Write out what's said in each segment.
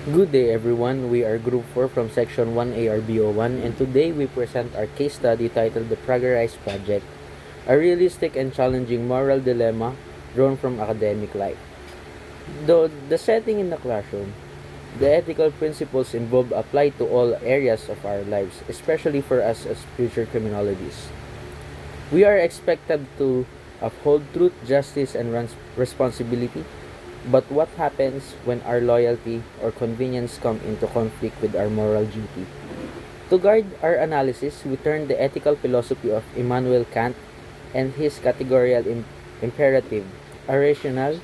Good day everyone, we are Group 4 from Section 1A RBO1 and today we present our case study titled The Pagaspas Project, a realistic and challenging moral dilemma drawn from academic life. Though the setting in the classroom, the ethical principles involved apply to all areas of our lives, especially for us as future criminologists. We are expected to uphold truth, justice, and responsibility. But what happens when our loyalty or convenience come into conflict with our moral duty? To guide our analysis, we turn the ethical philosophy of Immanuel Kant and his categorical imperative, a rational,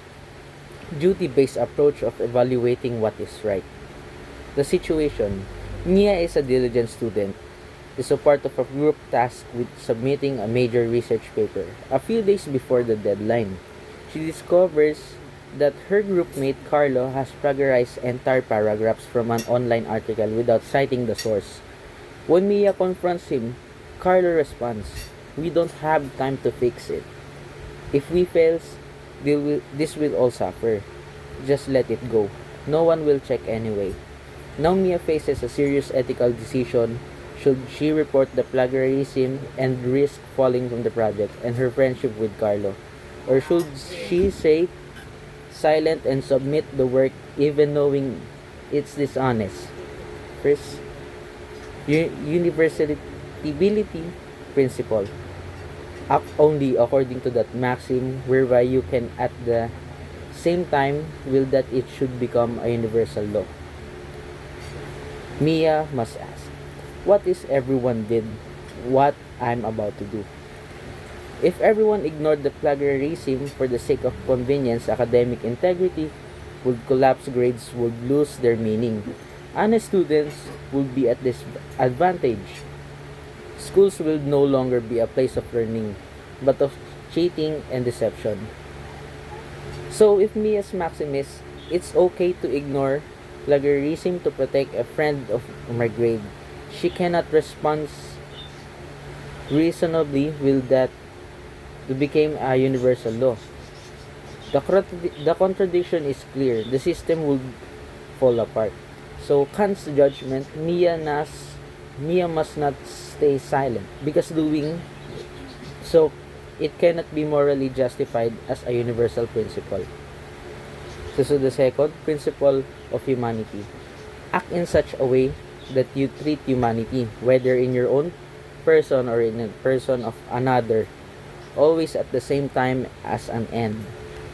duty-based approach of evaluating what is right. The situation: Mia is a diligent student, is a part of a group tasked with submitting a major research paper. A few days before the deadline, she discovers that her groupmate Carlo has plagiarized entire paragraphs from an online article without citing the source. When Mia confronts him, Carlo responds, "We don't have time to fix it. If we fails, this will all suffer. Just let it go. No one will check anyway." Now Mia faces a serious ethical decision. Should she report the plagiarism and risk falling from the project and her friendship with Carlo? Or should she say silent and submit the work even knowing it's dishonest? First, universality principle. Act only according to that maxim whereby you can at the same time will that it should become a universal law. Mia must ask, what is everyone did what I'm about to do? If everyone ignored the plagiarism for the sake of convenience, academic integrity would collapse, grades would lose their meaning. Honest students would be at disadvantage. Schools will no longer be a place of learning, but of cheating and deception. So if Mia's maxim is, it's okay to ignore plagiarism to protect a friend of my grade, she cannot respond reasonably will that to become a universal law. The contradiction is clear. The system will fall apart. So Kant's judgment, Mia must not stay silent because doing so it cannot be morally justified as a universal principle. So the second principle of humanity. Act in such a way that you treat humanity, whether in your own person or in a person of another, always at the same time as an end,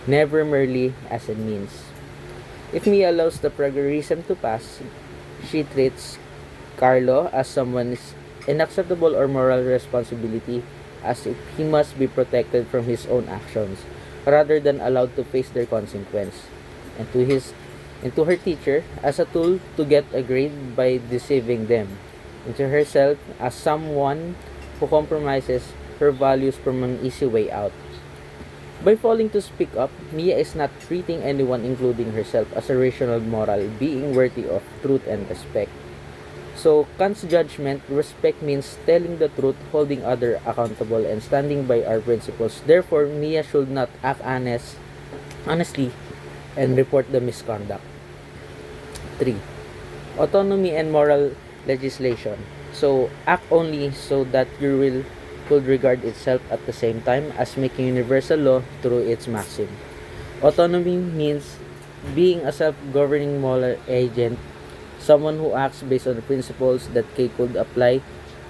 never merely as a means. If Mia allows the plagiarism to pass, she treats Carlo as someone's unacceptable or moral responsibility, as if he must be protected from his own actions, rather than allowed to face their consequence. And to her teacher as a tool to get a grade by deceiving them, and to herself as someone who compromises her values from an easy way out. By failing to speak up, Mia is not treating anyone, including herself, as a rational moral being worthy of truth and respect. So, Kant's judgment, respect means telling the truth, holding others accountable, and standing by our principles. Therefore, Mia should not act honestly and report the misconduct. 3. Autonomy and moral legislation. So, act only so that your will could regard itself at the same time as making universal law through its maxim. Autonomy means being a self-governing moral agent, someone who acts based on the principles that could apply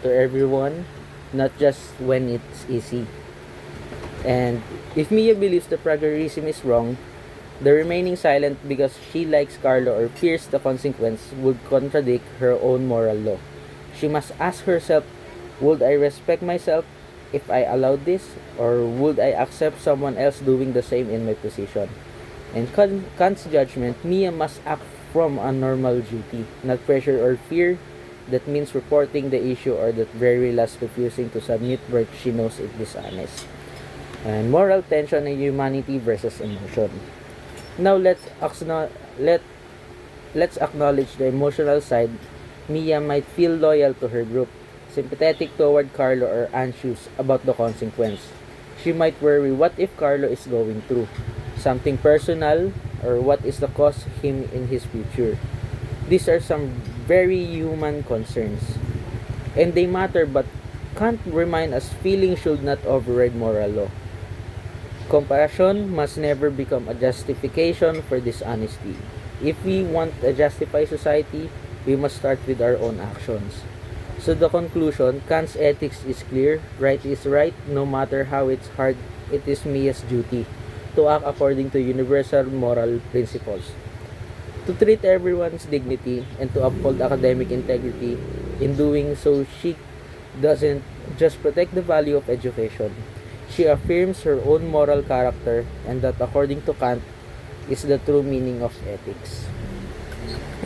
to everyone, not just when it's easy. And if Mia believes the plagiarism is wrong, the remaining silent because she likes Carlo or fears the consequence would contradict her own moral law. She must ask herself, would I respect myself if I allowed this? Or would I accept someone else doing the same in my position? In Kant's judgment, Mia must act from a normal duty, not pressure or fear. That means reporting the issue or that very last refusing to submit work she knows is dishonest. And moral tension in humanity versus emotion. Now let's acknowledge the emotional side. Mia might feel loyal to her group, sympathetic toward Carlo, or anxious about the consequence. She might worry, what if Carlo is going through something personal, or what is the cost him in his future? These are some very human concerns. And they matter, but Kant remind us feeling should not override moral law. Compassion must never become a justification for dishonesty. If we want a justified society, we must start with our own actions. So the conclusion, Kant's ethics is clear. Right is right, no matter how it's hard. It is Mia's duty to act according to universal moral principles, to treat everyone's dignity, and to uphold academic integrity. In doing so, she doesn't just protect the value of education. She affirms her own moral character, and that, according to Kant, is the true meaning of ethics.